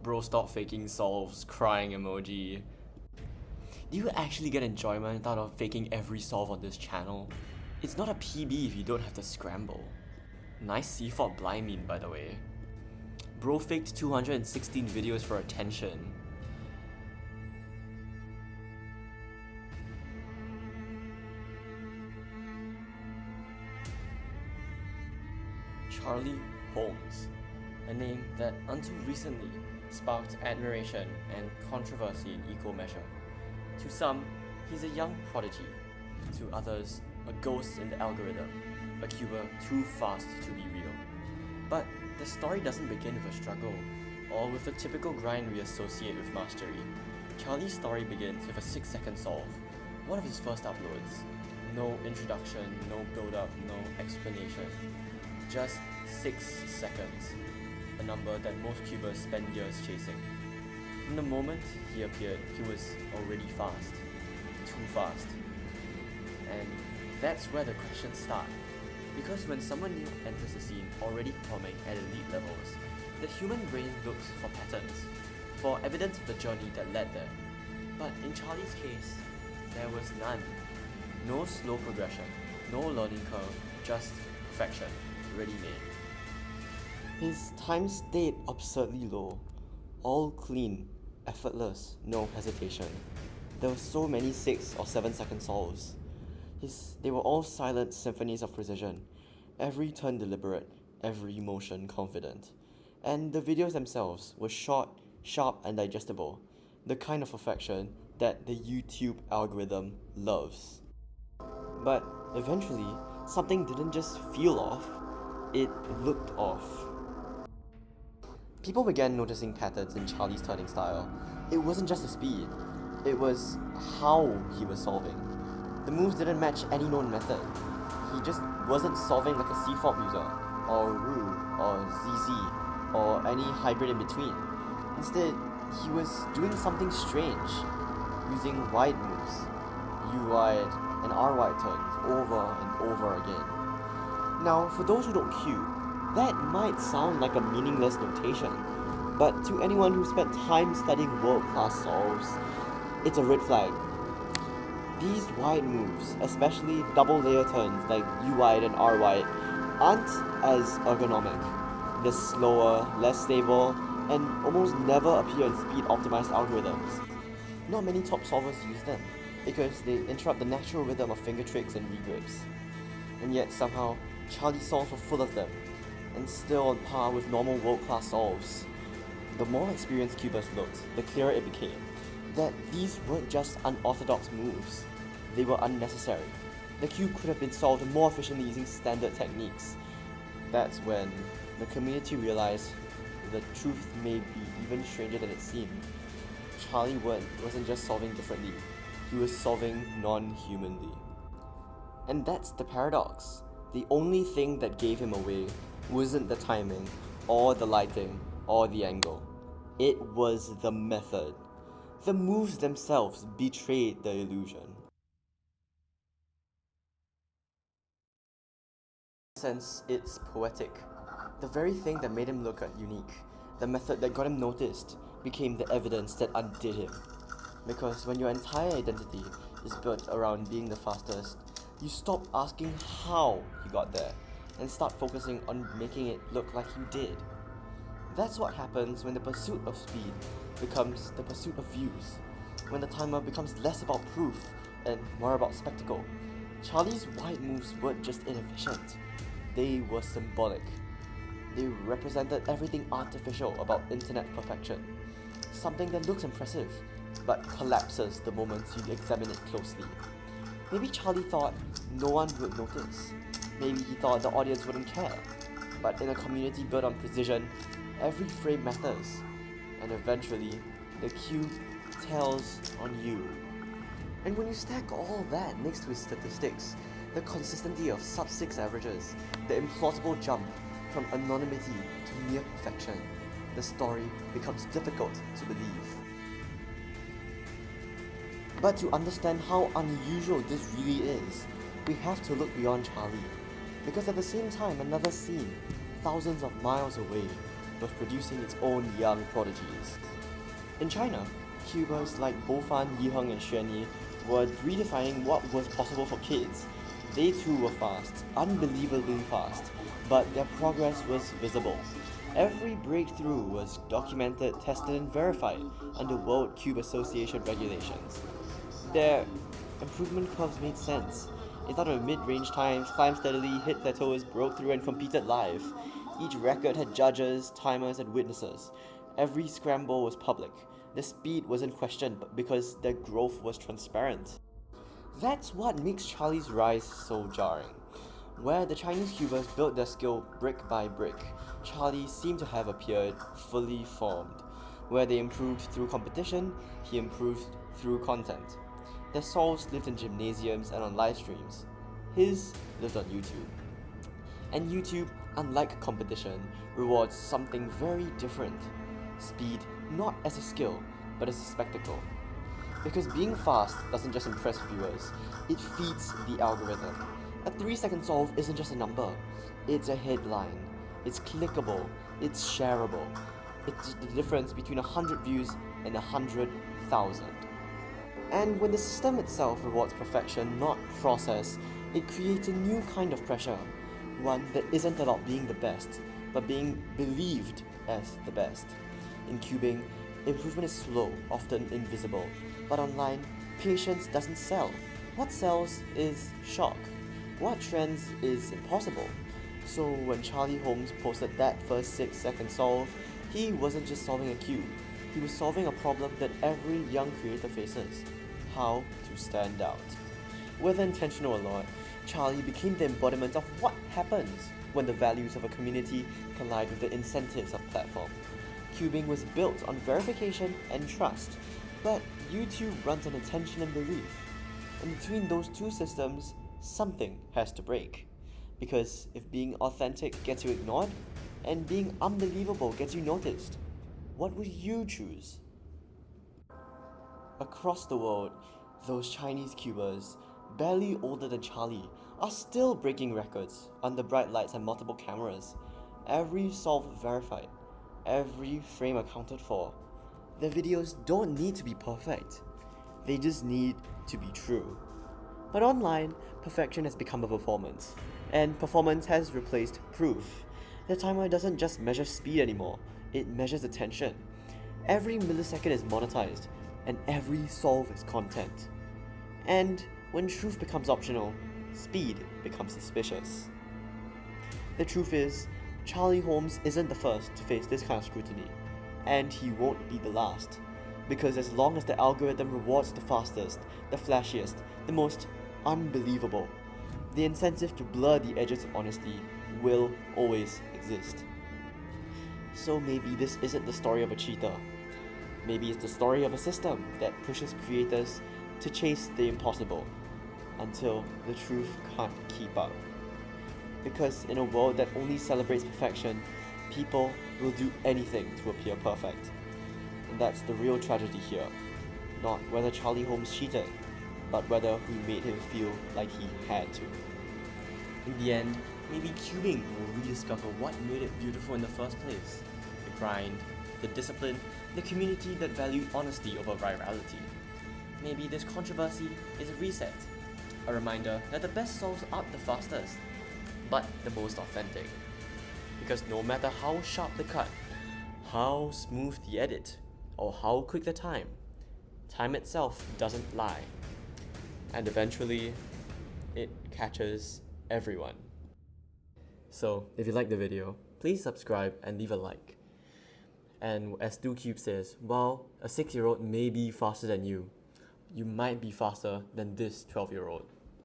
Bro, stop faking solves, crying emoji. Do you actually get enjoyment out of faking every solve on this channel? It's not a PB if you don't have to scramble. Nice C-Fort blind meme, by the way. Bro faked 216 videos for attention. Charlie Holmes, a name that until recently sparked admiration and controversy in equal measure. To some, he's a young prodigy. To others, a ghost in the algorithm, a cuber too fast to be real. But the story doesn't begin with a struggle, or with the typical grind we associate with mastery. Charlie's story begins with a 6-second solve, one of his first uploads. No introduction, no build-up, no explanation. Just 6 seconds, a number that most cubers spend years chasing. From the moment he appeared, he was already fast. Too fast. And that's where the questions start. Because when someone new enters the scene already performing at elite levels, the human brain looks for patterns, for evidence of the journey that led there. But in Charlie's case, there was none. No slow progression, no learning curve, just perfection, ready-made. His time stayed absurdly low. All clean, effortless, no hesitation. There were so many 6 or 7 second solves. They were all silent symphonies of precision, every turn deliberate, every motion confident. And the videos themselves were short, sharp and digestible, the kind of perfection that the YouTube algorithm loves. But eventually, something didn't just feel off, it looked off. People began noticing patterns in Charlie's turning style. It wasn't just the speed, it was how he was solving. The moves didn't match any known method. He just wasn't solving like a C-Fort user, or Ru, or ZZ, or any hybrid in between. Instead, he was doing something strange, using wide moves, U-wide and R-wide turns over and over again. Now, for those who don't cue, that might sound like a meaningless notation, but to anyone who spent time studying world-class solves, it's a red flag. These wide moves, especially double layer turns like U-wide and R-wide, aren't as ergonomic. They're slower, less stable, and almost never appear in speed-optimized algorithms. Not many top solvers use them, because they interrupt the natural rhythm of finger tricks and regrips. And yet somehow, Charlie's solves were full of them, and still on par with normal world-class solves. The more experienced cubers looked, the clearer it became that these weren't just unorthodox moves, they were unnecessary. The cube could have been solved more efficiently using standard techniques. That's when the community realized the truth may be even stranger than it seemed. Charlie wasn't just solving differently, he was solving non-humanly. And that's the paradox. The only thing that gave him away wasn't the timing, or the lighting, or the angle. It was the method. The moves themselves betrayed the illusion. In a sense, it's poetic. The very thing that made him look unique, the method that got him noticed, became the evidence that undid him. Because when your entire identity is built around being the fastest, you stop asking how you got there, and start focusing on making it look like you did. That's what happens when the pursuit of speed becomes the pursuit of views, when the timer becomes less about proof and more about spectacle. Charlie's wide moves weren't just inefficient, they were symbolic. They represented everything artificial about internet perfection, something that looks impressive, but collapses the moment you examine it closely. Maybe Charlie thought no one would notice. Maybe he thought the audience wouldn't care. But in a community built on precision, every frame matters. And eventually, the cube tells on you. And when you stack all that next to his statistics, the consistency of sub-6 averages, the implausible jump from anonymity to near perfection, the story becomes difficult to believe. But to understand how unusual this really is, we have to look beyond Charlie. Because at the same time, another scene, thousands of miles away, was producing its own young prodigies. In China, Cubers like Bofan, Yiheng, and Xuanyi were redefining what was possible for kids. They too were fast, unbelievably fast, but their progress was visible. Every breakthrough was documented, tested, and verified under World Cube Association regulations. Their improvement curves made sense. They thought of mid-range times, climbed steadily, hit plateaus, broke through, and competed live. Each record had judges, timers, and witnesses. Every scramble was public. The speed wasn't questioned because their growth was transparent. That's what makes Charlie's rise so jarring. Where the Chinese cubers built their skill brick by brick, Charlie seemed to have appeared fully formed. Where they improved through competition, he improved through content. Their solves lived in gymnasiums and on live streams. His lived on YouTube. And YouTube, unlike competition, rewards something very different. Speed, not as a skill, but as a spectacle. Because being fast doesn't just impress viewers, it feeds the algorithm. A 3-second solve isn't just a number, it's a headline. It's clickable, it's shareable. It's the difference between 100 views and 100,000. And when the system itself rewards perfection, not process, it creates a new kind of pressure. One that isn't about being the best, but being believed as the best. In cubing, improvement is slow, often invisible. But online, patience doesn't sell. What sells is shock. What trends is impossible. So when Charlie Holmes posted that first 6-second solve, he wasn't just solving a cube. He was solving a problem that every young creator faces. How to stand out. Whether intentional or not, Charlie became the embodiment of what happens when the values of a community collide with the incentives of a platform. Cubing was built on verification and trust, but YouTube runs on attention and belief. And between those two systems, something has to break. Because if being authentic gets you ignored, and being unbelievable gets you noticed, what would you choose? Across the world, those Chinese cubers, barely older than Charlie, are still breaking records under bright lights and multiple cameras. Every solve verified, every frame accounted for. Their videos don't need to be perfect, they just need to be true. But online, perfection has become a performance, and performance has replaced proof. The timer doesn't just measure speed anymore, it measures attention. Every millisecond is monetized, and every solve is content. And when truth becomes optional, speed becomes suspicious. The truth is, Charlie Holmes isn't the first to face this kind of scrutiny, and he won't be the last. Because as long as the algorithm rewards the fastest, the flashiest, the most unbelievable, the incentive to blur the edges of honesty will always exist. So maybe this isn't the story of a cheater. Maybe it's the story of a system that pushes creators to chase the impossible until the truth can't keep up. Because in a world that only celebrates perfection, people will do anything to appear perfect. And that's the real tragedy here. Not whether Charlie Holmes cheated, but whether we made him feel like he had to. In the end, maybe cubing will rediscover what made it beautiful in the first place. The grind, the discipline, the community that valued honesty over virality. Maybe this controversy is a reset, a reminder that the best solves aren't the fastest, but the most authentic. Because no matter how sharp the cut, how smooth the edit, or how quick the time itself doesn't lie. And eventually, it catches everyone. So, if you liked the video, please subscribe and leave a like. And as DoCube says, while a 6-year-old may be faster than you might be faster than this 12-year-old.